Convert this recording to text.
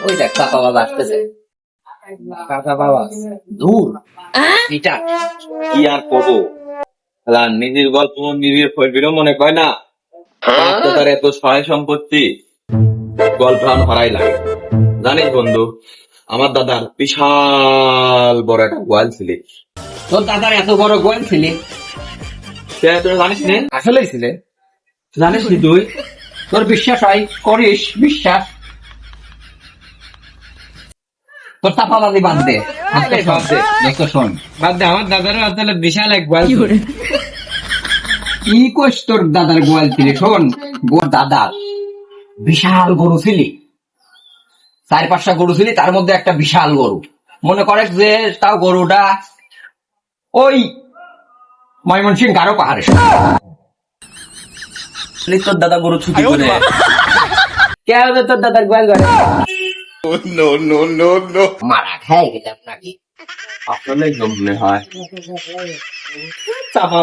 ওই দেখ কাকা বাবা আসতেছে। কাকা বাবা দূর এটা কি আর করবো, নিজের গল্প নিজের ফেরও মনে কয় না। তার এত সহায় সম্পত্তি গল্প হারাই লাগে। জানিস বন্ধু, আমার দাদার বিশাল বড় একটা গোয়াল ছিল। তোর দাদার এত বড় গোয়াল ছিলে? তুই জানিস নে? আসলেই ছিলে? জানিস নি তুই? তোর বিশ্বাস হয়? করিস বিশ্বাস? তোর চাপাবাজি বাদ দে, শোন বাদ দে, আমার দাদারও আসলে বিশাল এক গোয়াল ছিল। কি কোস তোর দাদার গোয়াল ছিলে? শোন, দাদা বিশাল গরু ছিলি, 4-5টা গরু ছিলি, তার মধ্যে একটা বিশাল গরু। মনে করে যে তাও গরুটা ওই ময়মনসিংহ গারো পাহাড়ে। তোর দাদা গরু ছুটি করে কে হবে তোর দাদার গোয়াল ঘরে? মারা খাই গেলাম নাকি? আসলে মনে হয় চাপা